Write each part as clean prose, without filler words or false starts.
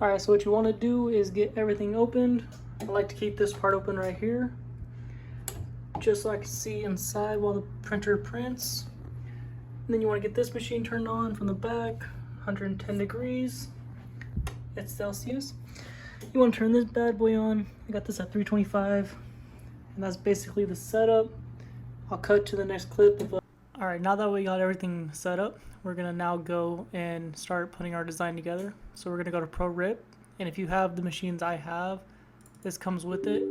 Alright, so what you want to do is get everything opened. I like to keep this part open right here, just so I can see inside while the printer prints. And then you want to get this machine turned on from the back, 110 degrees at Celsius. You want to turn this bad boy on. I got this at 325, and that's basically the setup. I'll cut to the next clip. Alright, now that we got everything set up, we're going to now go and start putting our design together. So we're going to go to Pro Rip, and if you have the machines I have, this comes with it.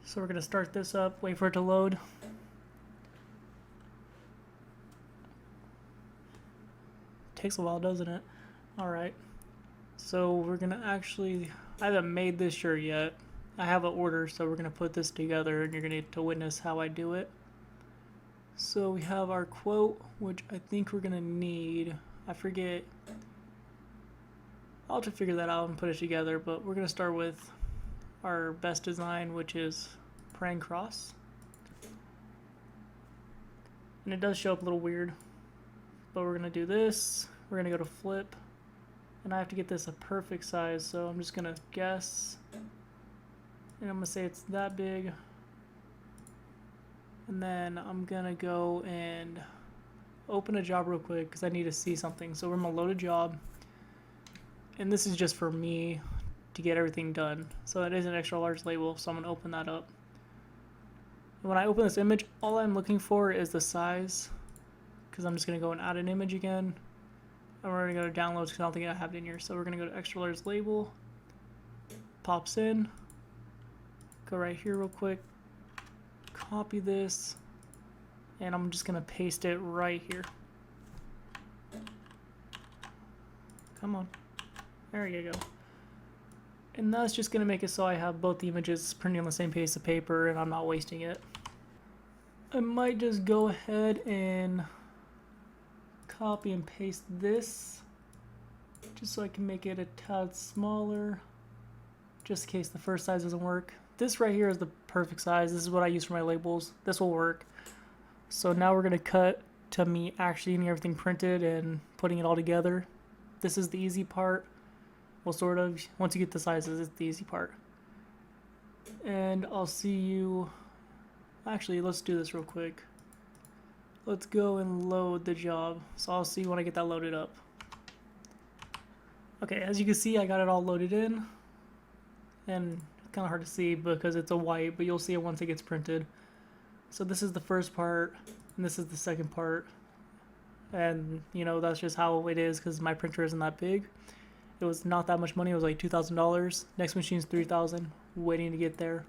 So we're going to start this up, wait for it to load. Takes a while, doesn't it? Alright, so we're going to actually, I haven't made this shirt yet. I have an order, so we're going to put this together, and you're going to get to witness how I do it. So we have our quote, which I think we're going to need, I forget, I'll have to figure that out and put it together, but we're going to start with our best design, which is praying cross. And it does show up a little weird, but we're going to do this. We're going to go to flip, and I have to get this a perfect size, so I'm just going to guess, and I'm going to say it's that big. And then I'm going to go and open a job real quick because I need to see something. So we're going to load a job, and this is just for me to get everything done. So it is an extra large label, so I'm going to open that up. And when I open this image, all I'm looking for is the size, because I'm just going to go and add an image again. And we're going to go to downloads because I don't think I have it in here. So we're going to go to extra large label, pops in, go right here real quick, copy this, and I'm just going to paste it right here. Come on. There you go. And that's just going to make it so I have both the images printing on the same piece of paper and I'm not wasting it. I might just go ahead and copy and paste this just so I can make it a tad smaller, just in case the first size doesn't work. This right here is the perfect size. This is what I use for my labels. This will work. So now we're going to cut to me actually getting everything printed and putting it all together. This is the easy part. Well, sort of. Once you get the sizes, it's the easy part. And I'll see you... Actually, let's do this real quick. Let's go and load the job. So I'll see you when I get that loaded up. Okay, as you can see, I got it all loaded in. And kind of hard to see because it's a white, but you'll see it once it gets printed. So this is the first part, and this is the second part. And, you know, that's just how it is because my printer isn't that big. It was not that much money. It was like $2,000. Next machine's $3,000. Waiting to get there.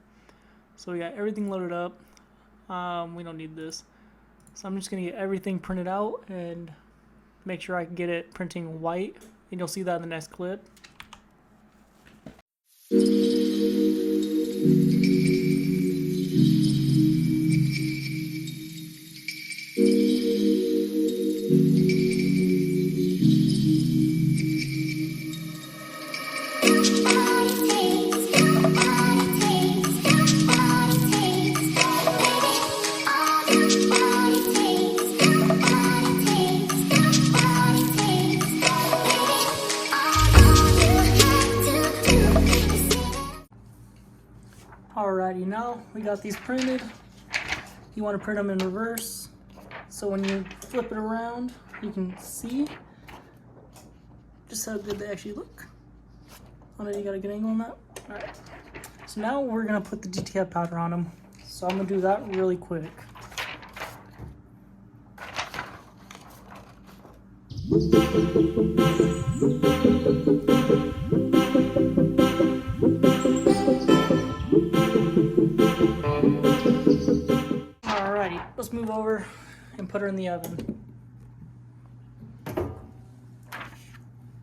So we got everything loaded up. We don't need this. So I'm just going to get everything printed out and make sure I can get it printing white. And you'll see that in the next clip. Alrighty, now we got these printed. You want to print them in reverse, so when you flip it around, you can see just how good they actually look. Oh no, you got a good angle on that? Alright, so now we're going to put the DTF powder on them. So I'm going to do that really quick. Alrighty, let's move over and put her in the oven.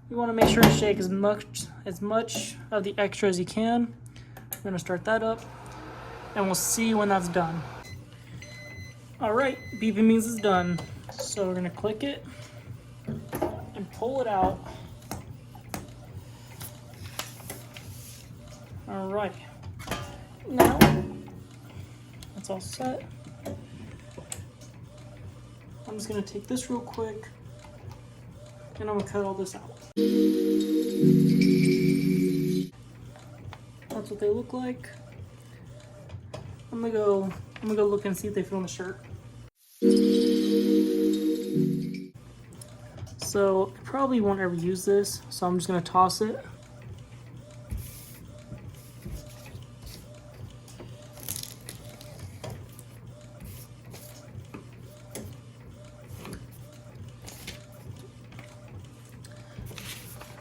You want to make sure to shake as much of the extra as you can. We're going to start that up, and we'll see when that's done. Alright, beeping means it's done. So we're going to click it and pull it out. Alright, now that's all set. I'm just going to take this real quick And I'm gonna cut all this out. That's what they look like. I'm gonna go look and see if they fit on the shirt. So I probably won't ever use this, so I'm just gonna toss it.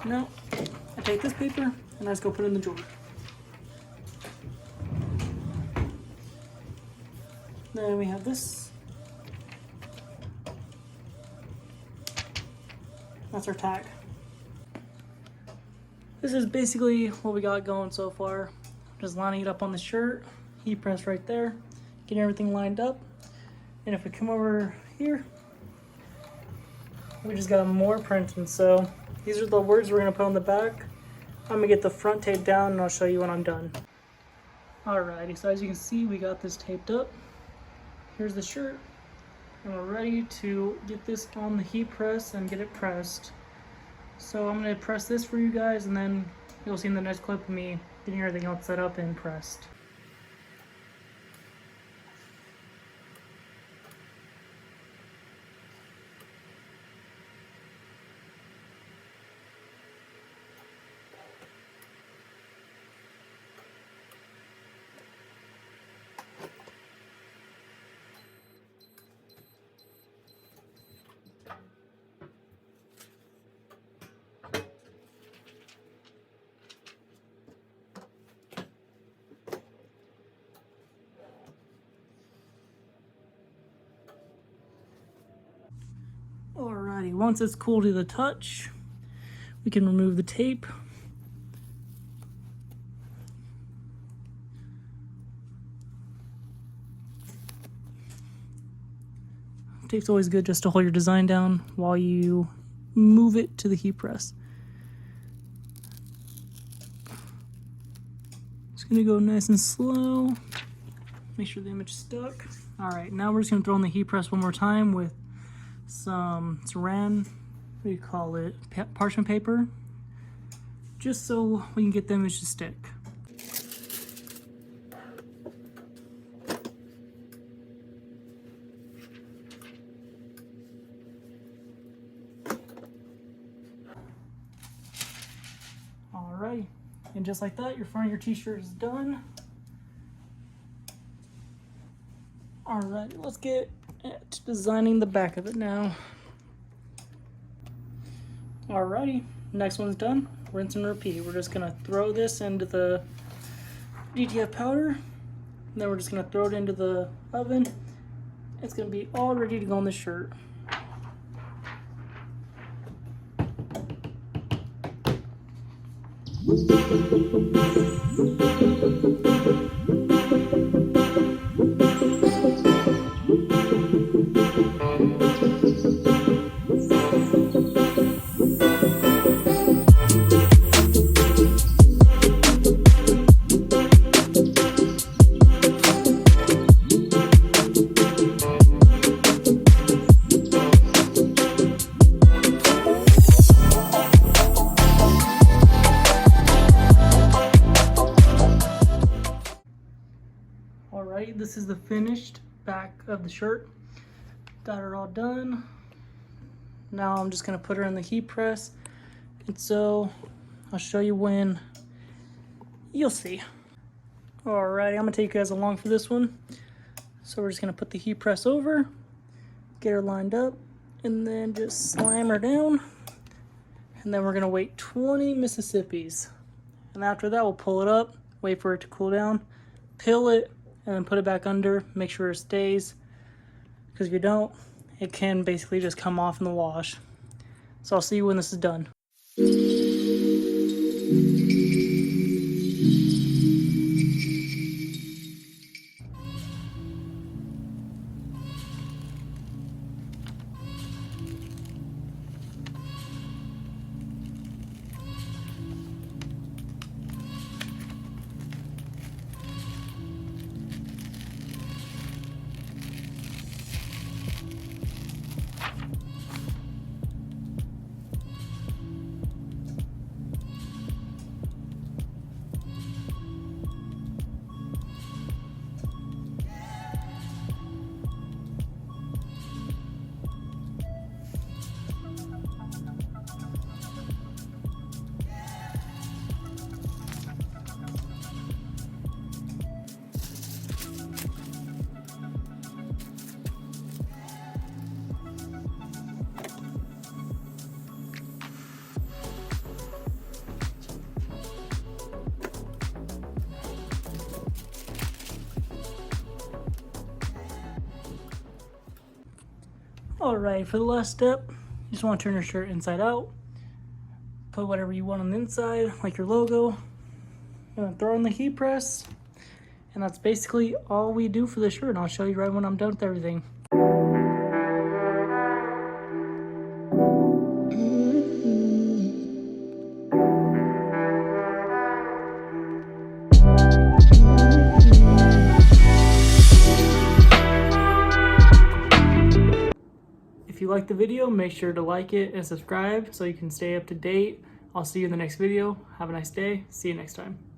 Now, I take this paper and I just go put it in the drawer. Then we have this. That's our tag. This is basically what we got going so far. Just lining it up on the shirt, heat press right there, getting everything lined up. And if we come over here, we just got more printing. So these are the words we're gonna put on the back. I'm gonna get the front tape down and I'll show you when I'm done. Alrighty, so as you can see, we got this taped up. Here's the shirt. And we're ready to get this on the heat press and get it pressed. So I'm gonna press this for you guys, and then you'll see in the next clip of me getting everything else set up and pressed. Alrighty, once it's cool to the touch, we can remove the tape. Tape's always good just to hold your design down while you move it to the heat press. Just gonna go nice and slow. Make sure the image is stuck. Alright, now we're just gonna throw in the heat press one more time with some saran, what do you call it, parchment paper, just so we can get the image to stick. Alright, and just like that, your front of your t-shirt is done. Alright, let's get to designing the back of it now. Alrighty, next one's done. Rinse and repeat. We're just gonna throw this into the DTF powder, and then we're just gonna throw it into the oven. It's gonna be all ready to go on the shirt. Alright, this is the finished back of the shirt. Got her all done. Now I'm just gonna put her in the heat press, and so I'll show you when. You'll see. Alrighty, I'm gonna take you guys along for this one. So we're just gonna put the heat press over, get her lined up, and then just slam her down. And then we're gonna wait 20 Mississippis. And after that, we'll pull it up, wait for it to cool down, peel it, and then put it back under, make sure it stays, because if you don't, it can basically just come off in the wash. So I'll see you when this is done. Alright, for the last step, you just want to turn your shirt inside out. Put whatever you want on the inside, like your logo. And then throw in the heat press. And that's basically all we do for the shirt. And I'll show you right when I'm done with everything. If you like the video, make sure to like it and subscribe so you can stay up to date. I'll see you in the next video. Have a nice day. See you next time.